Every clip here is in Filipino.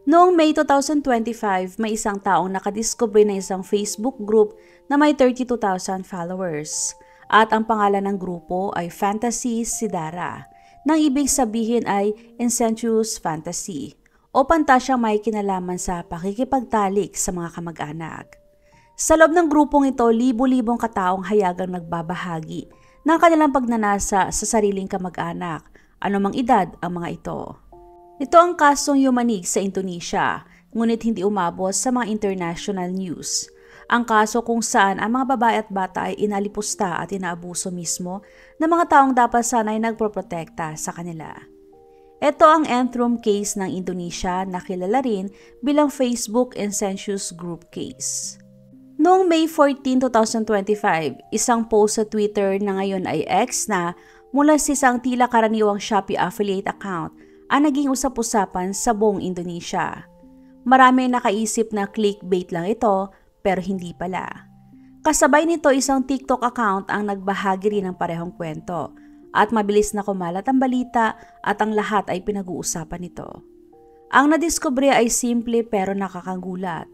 Noong May 2025, may isang taong nakadiskubre ng isang Facebook group na may 32,000 followers. At ang pangalan ng grupo ay Fantasy Sidara, nang ibig sabihin ay Incestuous Fantasy o pantasyang may kinalaman sa pakikipagtalik sa mga kamag-anak. Sa loob ng grupong ito, libo-libong kataong hayagang nagbabahagi ng kanilang pagnanasa sa sariling kamag-anak, anumang edad ang mga ito. Ito ang kasong yumanig sa Indonesia, ngunit hindi umabot sa mga international news. Ang kaso kung saan ang mga babae at bata ay inalipusta at inaabuso mismo ng mga taong dapat sana'y nagproprotekta sa kanila. Ito ang nth room case ng Indonesia na kilala rin bilang Facebook Incestuous Group Case. Noong May 14, 2025, isang post sa Twitter na ngayon ay X na mula sa isang tila karaniwang Shopee affiliate account ang naging usap-usapan sa buong Indonesia. Marami nakaisip na clickbait lang ito pero hindi pala. Kasabay nito isang TikTok account ang nagbahagi rin ng parehong kwento at mabilis na kumalat ang balita at ang lahat ay pinag-uusapan nito. Ang nadiskubre ay simple pero nakakagulat.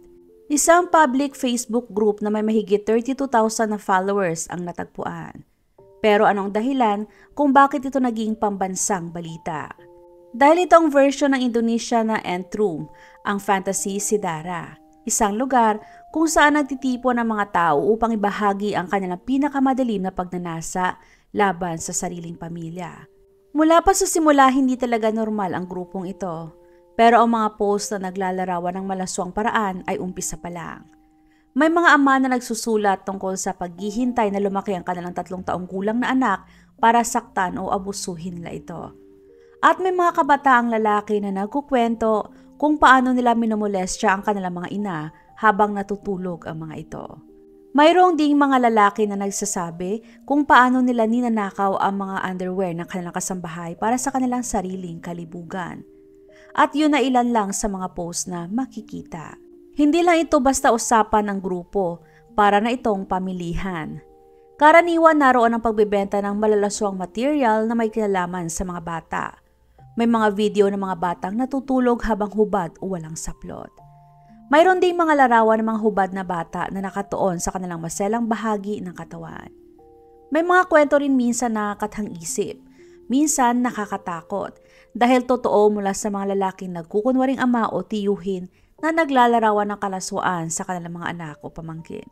Isang public Facebook group na may mahigit 32,000 na followers ang natagpuan. Pero anong dahilan kung bakit ito naging pambansang balita? Dahil itong version ng Indonesia na nth room, ang Fantasy Sidara, isang lugar kung saan nagtitipon ng mga tao upang ibahagi ang kanilang pinakamadilim na pagnanasa laban sa sariling pamilya. Mula pa sa simula, hindi talaga normal ang grupong ito. Pero ang mga post na naglalarawan ng malaswang paraan ay umpisa pa lang. May mga ama na nagsusulat tungkol sa paghihintay na lumaki ang kanilang 3 taong gulang na anak para saktan o abusuhin nila ito. At may mga kabataang lalaki na nagkukwento kung paano nila minumolestya ang kanilang mga ina habang natutulog ang mga ito. Mayroong ding mga lalaki na nagsasabi kung paano nila ninanakaw ang mga underwear ng kanilang kasambahay para sa kanilang sariling kalibugan. At yun na ilan lang sa mga post na makikita. Hindi lang ito basta usapan ng grupo para na itong pamilihan. Karaniwan naroon ang pagbebenta ng malalaswang material na may kinalaman sa mga bata. May mga video ng mga batang natutulog habang hubad o walang saplot. Mayroon ding mga larawan ng mga hubad na bata na nakatuon sa kanilang maselang bahagi ng katawan. May mga kwento rin minsan na nakakathang-isip, minsan nakakatakot dahil totoo mula sa mga lalaking nagkukunwaring ama o tiyuhin na naglalarawan ng kalaswaan sa kanilang mga anak o pamangkin.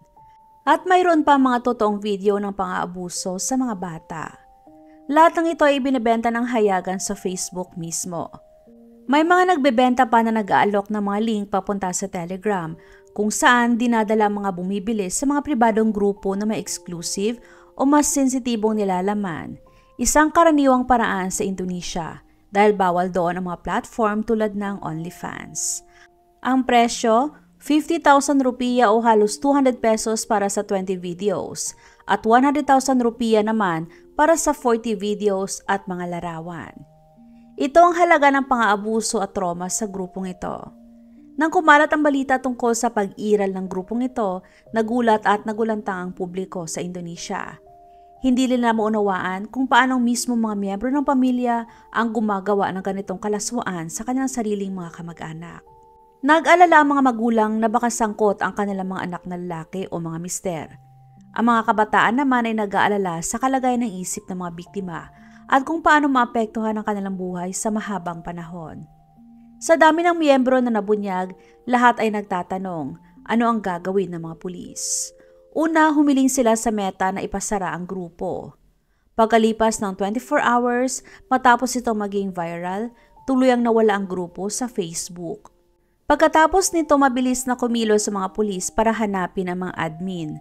At mayroon pa mga totoong video ng pang-aabuso sa mga bata. Lahat ng ito ay ibinebenta ng hayagan sa Facebook mismo. May mga nagbebenta pa na nag-aalok ng mga link papunta sa Telegram kung saan dinadala mga bumibili sa mga pribadong grupo na may exclusive o mas sensitibong nilalaman. Isang karaniwang paraan sa Indonesia dahil bawal doon ang mga platform tulad ng OnlyFans. Ang presyo, 50,000 rupiah o halos 200 pesos para sa 20 videos at 100,000 rupiah naman para sa 40 videos at mga larawan. Ito ang halaga ng pang-aabuso at trauma sa grupong ito. Nang kumalat ang balita tungkol sa pag-iral ng grupong ito, nagulat at nagulantang ang publiko sa Indonesia. Hindi nila maunawaan kung paanong mismo mga miyembro ng pamilya ang gumagawa ng ganitong kalaswaan sa kanilang sariling mga kamag-anak. Nag-alala ang mga magulang na baka sangkot ang kanilang mga anak na lalaki o mga mister. Ang mga kabataan naman ay nag-aalala sa kalagayan ng isip ng mga biktima at kung paano maapektuhan ang kanilang buhay sa mahabang panahon. Sa dami ng miyembro na nabunyag, lahat ay nagtatanong, ano ang gagawin ng mga pulis? Una, humiling sila sa Meta na ipasara ang grupo. Pagkalipas ng 24 hours, matapos ito maging viral, tuluyang nawala ang grupo sa Facebook. Pagkatapos nito, mabilis na kumilos sa mga pulis para hanapin ang mga admin.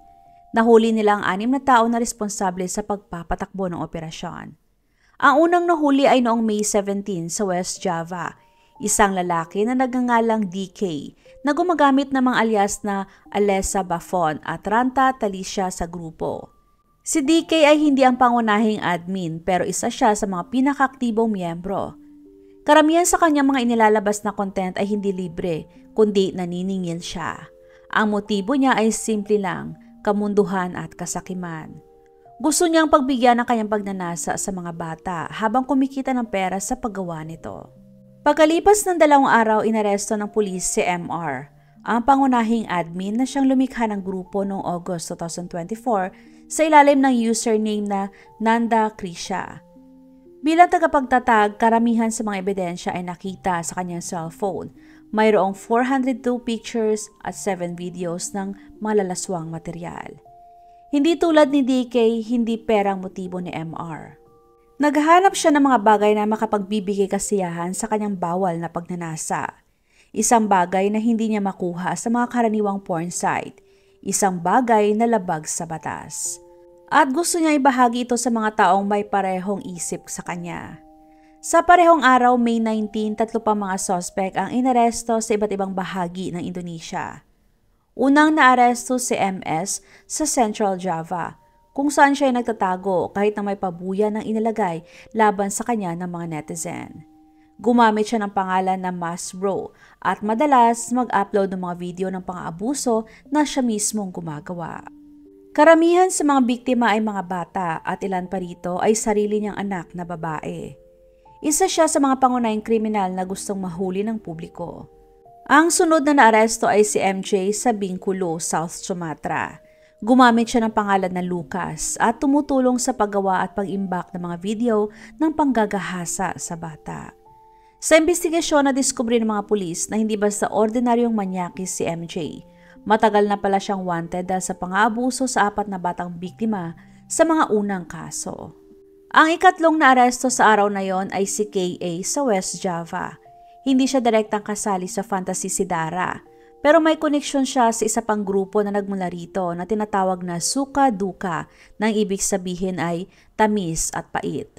Nahuli nila ang 6 na tao na responsable sa pagpapatakbo ng operasyon. Ang unang nahuli ay noong May 17 sa West Java, isang lalaki na nagngangalang DK na gumagamit ng mga alias na Alessa Bafon at Ranta Talisha sa grupo. Si DK ay hindi ang pangunahing admin pero isa siya sa mga pinakaaktibong miyembro. Karamihan sa kanyang mga inilalabas na content ay hindi libre kundi naniningil siya. Ang motibo niya ay simple lang, kamunduhan at kasakiman. Gusto niyang pagbigyan ng kanyang pagnanasa sa mga bata habang kumikita ng pera sa paggawa nito. Pagkalipas ng 2 araw, inaresto ng pulis si MR, ang pangunahing admin na siyang lumikha ng grupo noong August 2024 sa ilalim ng username na Nanda Krisha. Bilang tagapagtatag, karamihan sa mga ebidensya ay nakita sa kanyang cellphone. Mayroong 402 pictures at 7 videos ng malalaswang material. Hindi tulad ni DK, hindi perang motibo ni MR. Naghahanap siya ng mga bagay na makapagbibigay kasiyahan sa kanyang bawal na pagnanasa. Isang bagay na hindi niya makuha sa mga karaniwang porn site. Isang bagay na labag sa batas. At gusto niya ibahagi ito sa mga taong may parehong isip sa kanya. Sa parehong araw, May 19, 3 pang mga suspect ang inaresto sa iba't ibang bahagi ng Indonesia. Unang naaresto si MS sa Central Java, kung saan siya ay nagtatago kahit na may pabuyan ng inilagay laban sa kanya ng mga netizen. Gumamit siya ng pangalan na Mas Bro at madalas mag-upload ng mga video ng pang-aabuso na siya mismong gumagawa. Karamihan sa mga biktima ay mga bata at ilan pa rito ay sarili niyang anak na babae. Isa siya sa mga pangunahing kriminal na gustong mahuli ng publiko. Ang sunod na naaresto ay si MJ sa Bengkulu, South Sumatra. Gumamit siya ng pangalan na Lucas at tumutulong sa paggawa at pag-imbak ng mga video ng panggagahasa sa bata. Sa investigasyon, nadiskubre ng mga pulis na hindi basta ordinaryong manyakis si MJ. Matagal na pala siyang wanted dahil sa pang-aabuso sa 4 na batang biktima sa mga unang kaso. Ang ikatlong naaresto sa araw na yon ay si KA sa West Java. Hindi siya direktang kasali sa Fantasy Sidara, pero may koneksyon siya sa isa pang grupo na nagmula rito na tinatawag na Suka Duka, nang ibig sabihin ay tamis at pait.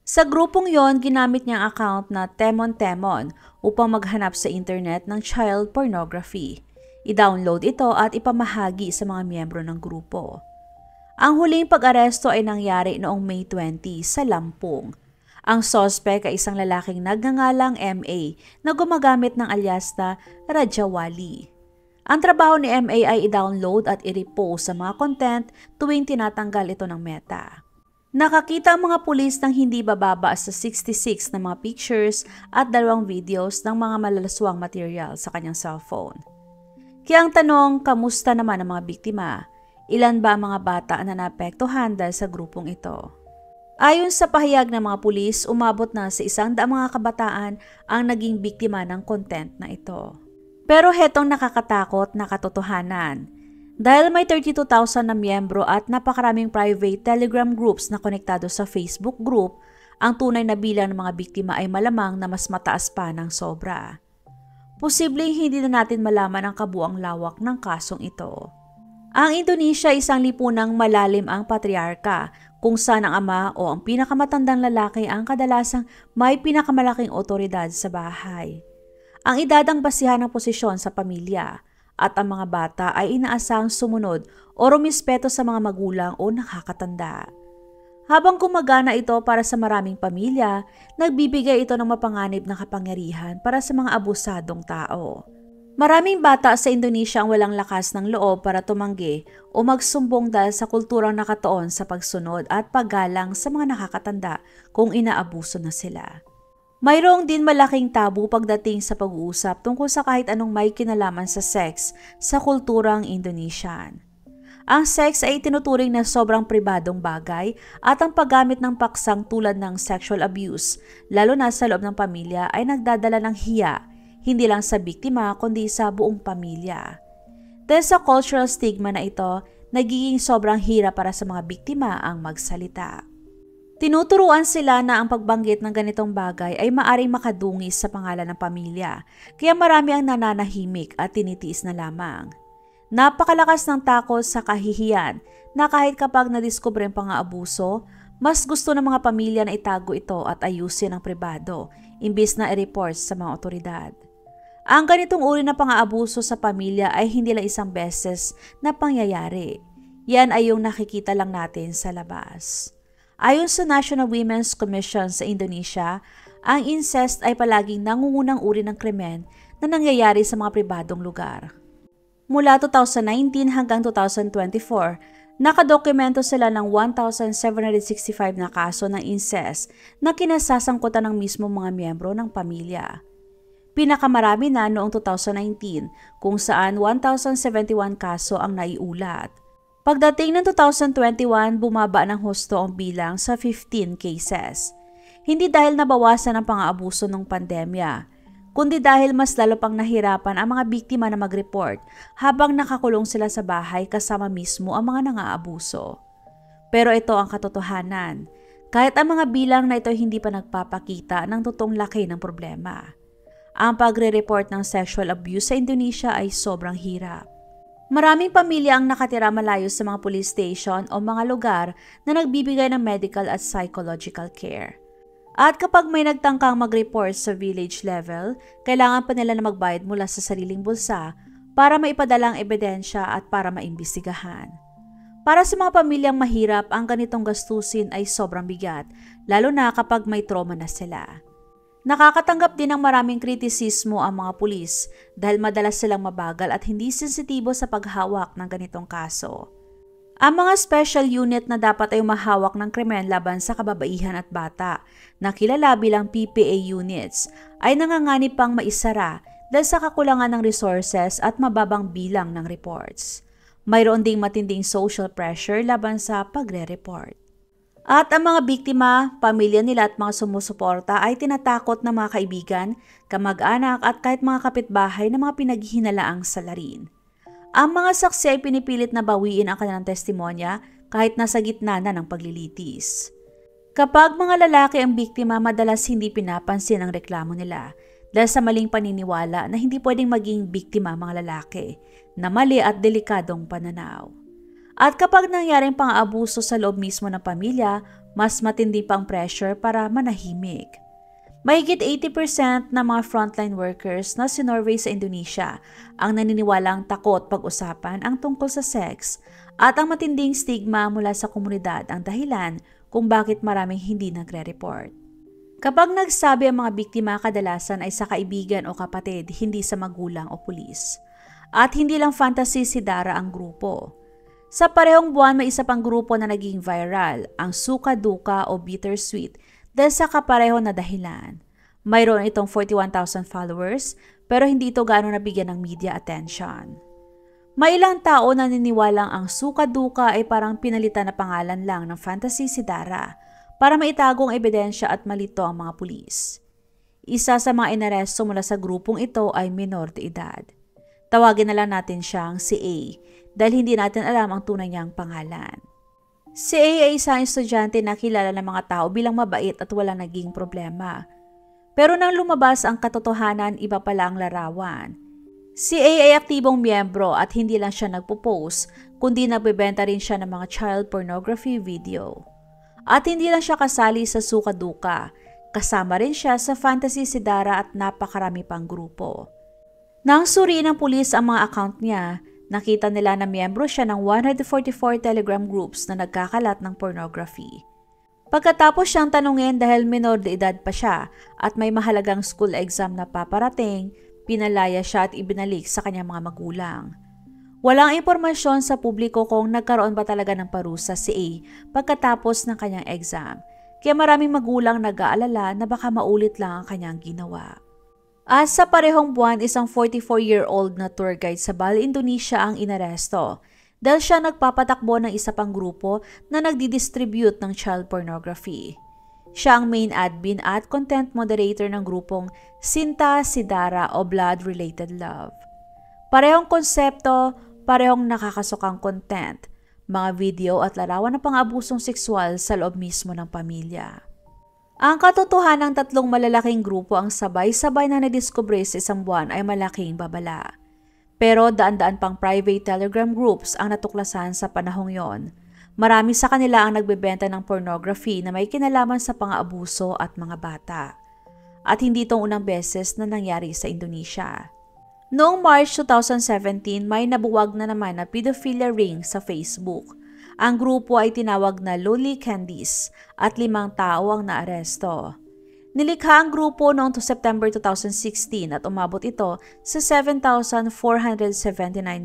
Sa grupong yon, ginamit niya ang account na Temon Temon upang maghanap sa internet ng child pornography. I-download ito at ipamahagi sa mga miyembro ng grupo. Ang huling pag-aresto ay nangyari noong May 20 sa Lampung. Ang suspect ay isang lalaking nagngangalang MA na gumagamit ng alias na Rajawali. Ang trabaho ni MA ay i-download at i-repost sa mga content tuwing tinatanggal ito ng Meta. Nakakita ang mga pulis ng hindi bababa sa 66 na mga pictures at 2 videos ng mga malalaswang material sa kanyang cellphone. Kaya ang tanong, kamusta naman ang mga biktima? Ilan ba ang mga bata na naapektuhan dahil sa grupong ito? Ayon sa pahayag ng mga pulis, umabot na sa 100 mga kabataan ang naging biktima ng content na ito. Pero hetong nakakatakot na katotohanan. Dahil may 32,000 na miyembro at napakaraming private Telegram groups na konektado sa Facebook group, ang tunay na bilang ng mga biktima ay malamang na mas mataas pa ng sobra. Posibleng hindi na natin malaman ang kabuang lawak ng kasong ito. Ang Indonesia ay isang lipunang malalim ang patriarka, kung saan ang ama o ang pinakamatandang lalaki ang kadalasang may pinakamalaking otoridad sa bahay. Ang edad ang basihan ng posisyon sa pamilya at ang mga bata ay inaasahang sumunod o rumispeto sa mga magulang o nakakatanda. Habang gumagana ito para sa maraming pamilya, nagbibigay ito ng mapanganib na kapangyarihan para sa mga abusadong tao. Maraming bata sa Indonesia ang walang lakas ng loob para tumanggi o magsumbong dahil sa kulturang nakatuon sa pagsunod at paggalang sa mga nakakatanda kung inaabuso na sila. Mayroong din malaking tabu pagdating sa pag-uusap tungkol sa kahit anong may kinalaman sa sex sa kulturang Indonesian. Ang sex ay tinuturing na sobrang pribadong bagay at ang paggamit ng paksang tulad ng sexual abuse, lalo na sa loob ng pamilya, ay nagdadala ng hiya, hindi lang sa biktima kundi sa buong pamilya. Dahil sa cultural stigma na ito, nagiging sobrang hirap para sa mga biktima ang magsalita. Tinuturuan sila na ang pagbanggit ng ganitong bagay ay maaring makadungis sa pangalan ng pamilya, kaya marami ang nananahimik at tinitiis na lamang. Napakalakas ng takot sa kahihiyan na kahit kapag nadiskubre ang pang-aabuso, mas gusto ng mga pamilya na itago ito at ayusin ang pribado, imbis na i-report sa mga otoridad. Ang ganitong uri ng pang-aabuso sa pamilya ay hindi lang isang beses na pangyayari. Yan ay yung nakikita lang natin sa labas. Ayon sa National Women's Commission sa Indonesia, ang incest ay palaging nangungunang uri ng krimen na nangyayari sa mga pribadong lugar. Mula 2019 hanggang 2024, nakadokumento sila ng 1,765 na kaso ng incest na kinasasangkutan ng mismo mga miyembro ng pamilya. Pinakamarami na noong 2019 kung saan 1,071 kaso ang naiulat. Pagdating ng 2021, bumaba ng husto ang bilang sa 15 cases. Hindi dahil nabawasan ang pang-aabuso ng pandemya, kundi dahil mas lalo pang nahirapan ang mga biktima na mag-report habang nakakulong sila sa bahay kasama mismo ang mga nang-aabuso. Pero ito ang katotohanan. Kahit ang mga bilang na ito hindi pa nagpapakita ng totoong laki ng problema. Ang pagre-report ng sexual abuse sa Indonesia ay sobrang hirap. Maraming pamilya ang nakatira malayo sa mga police station o mga lugar na nagbibigay ng medical at psychological care. At kapag may nagtangkang mag-report sa village level, kailangan pa nila na magbayad mula sa sariling bulsa para maipadala ang ebidensya at para maimbestigahan. Para sa mga pamilyang mahirap, ang ganitong gastusin ay sobrang bigat, lalo na kapag may trauma na sila. Nakakatanggap din ng maraming kritisismo ang mga pulis dahil madalas silang mabagal at hindi sensitibo sa paghawak ng ganitong kaso. Ang mga special unit na dapat ay mahawak ng krimen laban sa kababaihan at bata, na kilala bilang PPA units, ay nanganganib pang maisara dahil sa kakulangan ng resources at mababang bilang ng reports. Mayroon ding matinding social pressure laban sa pagre-report. At ang mga biktima, pamilya nila at mga sumusuporta ay tinatakot ng mga kaibigan, kamag-anak at kahit mga kapitbahay na mga pinaghihinalaang salarin. Ang mga saksi ay pinipilit na bawiin ang kanilang testimonya kahit nasa gitna na ng paglilitis. Kapag mga lalaki ang biktima, madalas hindi pinapansin ang reklamo nila dahil sa maling paniniwala na hindi pwedeng maging biktima ang mga lalaki, na mali at delikadong pananaw. At kapag nangyaring pang-aabuso sa loob mismo ng pamilya, mas matindi pang pressure para manahimik. Mahigit 80% ng mga frontline workers na sinorvey sa Indonesia ang naniniwalang takot pag-usapan ang tungkol sa sex at ang matinding stigma mula sa komunidad ang dahilan kung bakit maraming hindi nagre-report. Kapag nagsabi ang mga biktima, kadalasan ay sa kaibigan o kapatid, hindi sa magulang o pulis. At hindi lang fantasy si Dara ang grupo. Sa parehong buwan, may isa pang grupo na naging viral, ang Suka Duka o Bittersweet, dahil sa kapareho na dahilan. Mayroon itong 41,000 followers, pero hindi ito gaano nabigyan ng media attention. May ilang tao na naniniwalang ang Suka Duka ay parang pinalitan na pangalan lang ng fantasy si Dara para maitagong ebidensya at malito ang mga pulis. Isa sa mga inaresto mula sa grupong ito ay minor de edad. Tawagin na lang natin siyang si A dahil hindi natin alam ang tunay niyang pangalan. Si A ay isang estudyante na kilala ng mga tao bilang mabait at walang naging problema. Pero nang lumabas ang katotohanan, iba pala ang larawan. Si A ay aktibong miyembro at hindi lang siya nagpo-post, kundi nagbebenta rin siya ng mga child pornography video. At hindi lang siya kasali sa Suka Duka, kasama rin siya sa Fantasy si Dara at napakarami pang grupo. Nang suriin ng pulis ang mga account niya, nakita nila na miyembro siya ng 144 Telegram groups na nagkakalat ng pornography. Pagkatapos siyang tanungin dahil minor de edad pa siya at may mahalagang school exam na paparating, pinalaya siya at ibinalik sa kanyang mga magulang. Walang impormasyon sa publiko kung nagkaroon ba talaga ng parusa si A pagkatapos ng kanyang exam, kaya maraming magulang nag-aalala na baka maulit lang ang kanyang ginawa. At sa parehong buwan, isang 44-year-old na tour guide sa Bali, Indonesia ang inaresto dahil siya nagpapatakbo ng isa pang grupo na nagdi-distribute ng child pornography. Siya ang main admin at content moderator ng grupong Sinta si Dara o Blood Related Love. Parehong konsepto, parehong nakakasukang content, mga video at larawan ng pang-abusong sexual sa loob mismo ng pamilya. Ang katotohanan ng tatlong malalaking grupo ang sabay-sabay na nadiskubre sa isang buwan ay malaking babala. Pero daan-daan pang private Telegram groups ang natuklasan sa panahong yon. Marami sa kanila ang nagbebenta ng pornography na may kinalaman sa pang-aabuso at mga bata. At hindi itong unang beses na nangyari sa Indonesia. Noong March 2017, may nabuwag na naman na pedophilia ring sa Facebook. Ang grupo ay tinawag na Loli Candies at 5 tao ang naaresto. Nilikha ang grupo noong September 2016 at umabot ito sa 7,479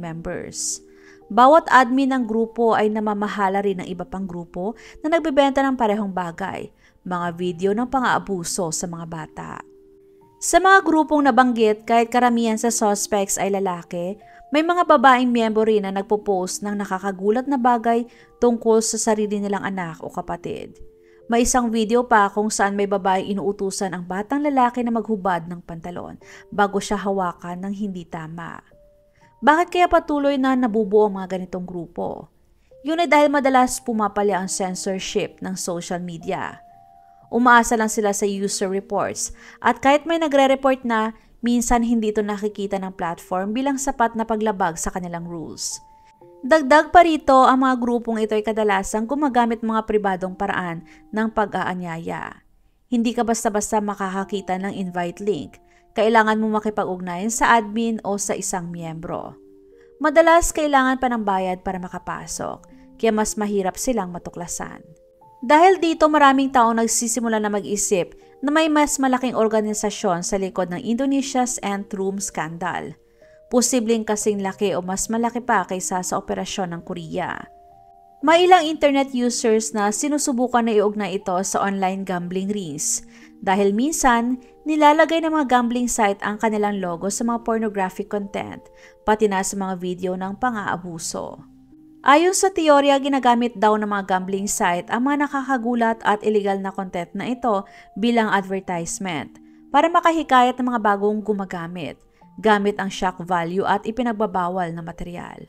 members. Bawat admin ng grupo ay namamahala rin ng iba pang grupo na nagbebenta ng parehong bagay, mga video ng pang-aabuso sa mga bata. Sa mga grupong nabanggit, kahit karamihan sa suspects ay lalaki, may mga babaeng miyembro rin na nagpo-post ng nakakagulat na bagay tungkol sa sarili nilang anak o kapatid. May isang video pa kung saan may babaeng inuutusan ang batang lalaki na maghubad ng pantalon bago siya hawakan ng hindi tama. Bakit kaya patuloy na nabubuo ang mga ganitong grupo? Yun ay dahil madalas pumapalya ang censorship ng social media. Umaasa lang sila sa user reports at kahit may nagre-report na, minsan hindi ito nakikita ng platform bilang sapat na paglabag sa kanilang rules. Dagdag pa rito, ang mga grupong ito ay kadalasang gumagamit mga pribadong paraan ng pag-aanyaya. Hindi ka basta-basta makakakita ng invite link. Kailangan mo makipag-ugnayan sa admin o sa isang miyembro. Madalas kailangan pa ng bayad para makapasok, kaya mas mahirap silang matuklasan. Dahil dito maraming tao nagsisimula na mag-isip na may mas malaking organisasyon sa likod ng Indonesia's Ant Room Scandal. Posibleng kasing laki o mas malaki pa kaysa sa operasyon ng Korea. May ilang internet users na sinusubukan na iugnay ito sa online gambling rings dahil minsan nilalagay ng mga gambling site ang kanilang logo sa mga pornographic content pati na sa mga video ng pang-aabuso. Ayon sa teorya, ginagamit daw ng mga gambling site ang mga nakakagulat at illegal na content na ito bilang advertisement para makahikayat ng mga bagong gumagamit gamit ang shock value at ipinagbabawal na material.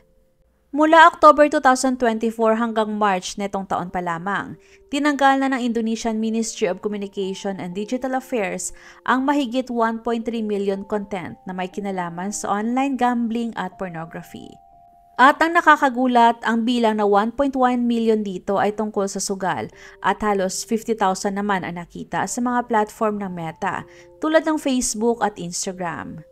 Mula October 2024 hanggang March netong taon pa lamang, tinanggal na ng Indonesian Ministry of Communication and Digital Affairs ang mahigit 1.3 million content na may kinalaman sa online gambling at pornography. At ang nakakagulat, ang bilang na 1.1 million dito ay tungkol sa sugal at halos 50,000 naman ang nakita sa mga platform ng Meta tulad ng Facebook at Instagram.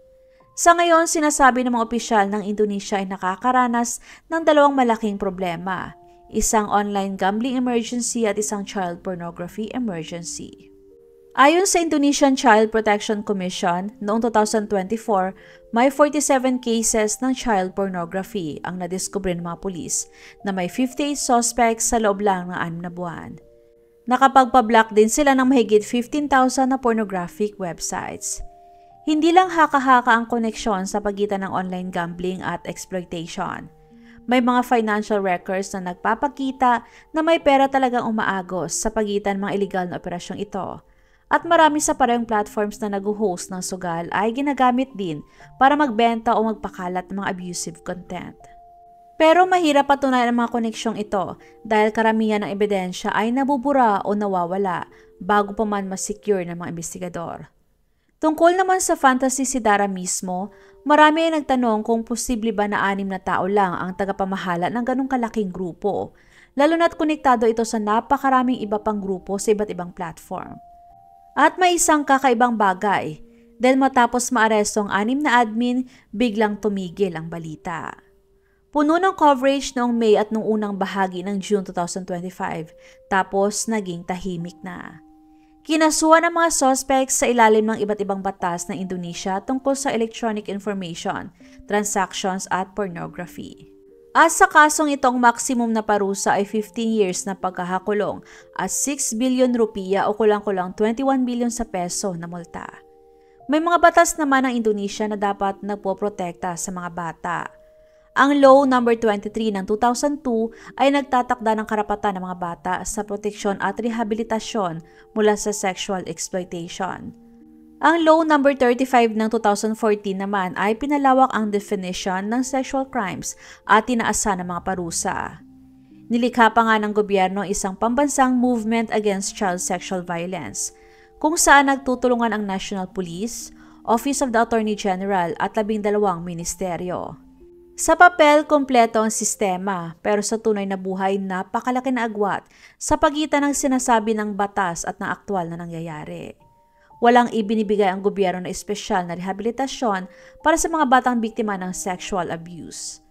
Sa ngayon, sinasabi ng mga opisyal ng Indonesia ay nakakaranas ng dalawang malaking problema, isang online gambling emergency at isang child pornography emergency. Ayon sa Indonesian Child Protection Commission, noong 2024, may 47 cases ng child pornography ang nadiskubre ng mga pulis na may 58 suspects sa loob lang ng 6 na buwan. Nakapagpa-block din sila ng mahigit 15,000 na pornographic websites. Hindi lang haka-haka ang koneksyon sa pagitan ng online gambling at exploitation. May mga financial records na nagpapakita na may pera talagang umaagos sa pagitan ng mga illegal na operasyong ito. At marami sa parehong platforms na nag-host ng sugal ay ginagamit din para magbenta o magpakalat ng mga abusive content. Pero mahirap patunayan ang mga koneksyong ito dahil karamihan ng ebidensya ay nabubura o nawawala bago pa man masecure ng mga investigador. Tungkol naman sa Fantasy Sidara mismo, marami ay nagtanong kung posible ba na 6 na tao lang ang tagapamahala ng ganong kalaking grupo, lalo na't konektado ito sa napakaraming iba pang grupo sa iba't ibang platform. At may isang kakaibang bagay, dahil matapos maaresto ang 6 na admin, biglang tumigil ang balita. Puno ng coverage noong May at noong unang bahagi ng June 2025, tapos naging tahimik na. Kinasuhan ng mga suspects sa ilalim ng iba't ibang batas ng Indonesia tungkol sa electronic information, transactions at pornography. At sa kasong itong maximum na parusa ay 15 years na pagkakakulong at 6 billion rupiya o kulang-kulang 21 billion sa peso na multa. May mga batas naman ng Indonesia na dapat nagpoprotekta sa mga bata. Ang Law No. 23 ng 2002 ay nagtatakda ng karapatan ng mga bata sa proteksyon at rehabilitasyon mula sa sexual exploitation. Ang Law No. 35 ng 2014 naman ay pinalawak ang definition ng sexual crimes at tinaasan ng mga parusa. Nilikha pa nga ng gobyerno isang pambansang movement against child sexual violence, kung saan nagtutulungan ang National Police, Office of the Attorney General at 12 ministeryo. Sa papel, kompleto ang sistema, pero sa tunay na buhay, napakalaki na agwat sa pagitan ng sinasabi ng batas at ng aktwal na nangyayari. Walang ibinibigay ang gobyerno na espesyal na rehabilitasyon para sa mga batang biktima ng sexual abuse.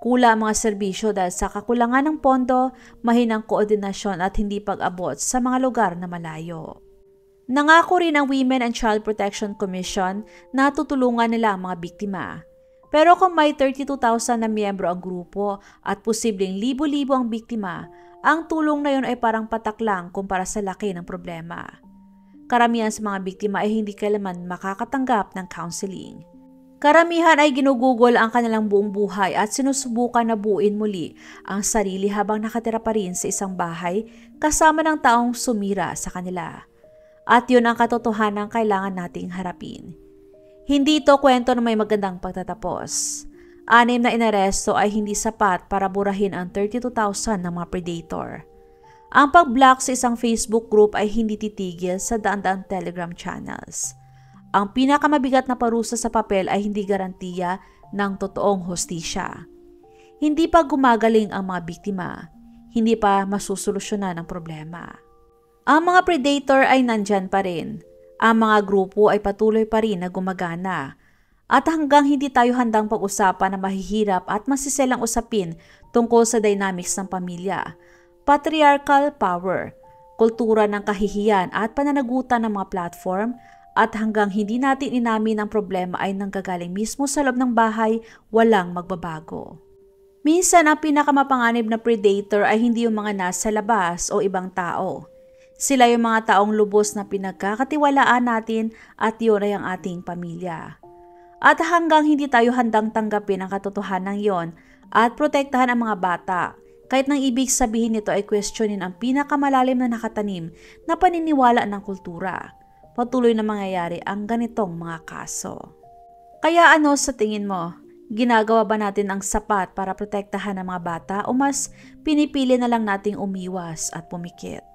Kulang ang mga serbisyo dahil sa kakulangan ng pondo, mahinang koordinasyon at hindi pag-abot sa mga lugar na malayo. Nangako rin ang Women and Child Protection Commission na tutulungan nila ang mga biktima. Pero kung may 32,000 na miyembro ang grupo at posibleng libo-libo ang biktima, ang tulong na yun ay parang patak lang kumpara sa laki ng problema. Karamihan sa mga biktima ay hindi kailanman makakatanggap ng counseling. Karamihan ay ginugugol ang kanilang buong buhay at sinusubukan na buuin muli ang sarili habang nakatira pa rin sa isang bahay kasama ng taong sumira sa kanila. At yun ang katotohanan kailangan nating harapin. Hindi ito kwento na may magandang pagtatapos. 6 na inaresto ay hindi sapat para burahin ang 32,000 ng mga predator. Ang pag-block sa isang Facebook group ay hindi titigil sa daan-daang Telegram channels. Ang pinakamabigat na parusa sa papel ay hindi garantiya ng totoong hustisya. Hindi pa gumagaling ang mga biktima, hindi pa masusolusyonan ang problema. Ang mga predator ay nandyan pa rin. Ang mga grupo ay patuloy pa rin na gumagana. At hanggang hindi tayo handang pag-usapan na mahihirap at masiselang usapin tungkol sa dynamics ng pamilya, patriarchal power, kultura ng kahihiyan at pananagutan ng mga platform, at hanggang hindi natin inamin ang problema ay nanggagaling mismo sa loob ng bahay, walang magbabago. Minsan ang pinakamapanganib na predator ay hindi yung mga nasa labas o ibang tao. Sila yung mga taong lubos na pinagkakatiwalaan natin at yun ay ang ating pamilya. At hanggang hindi tayo handang tanggapin ang katotohanan yon at protektahan ang mga bata, kahit nang ibig sabihin nito ay questionin ang pinakamalalim na nakatanim na paniniwala ng kultura, patuloy na mangyayari ang ganitong mga kaso. Kaya ano sa tingin mo? Ginagawa ba natin ang sapat para protektahan ang mga bata o mas pinipili na lang nating umiwas at pumikit?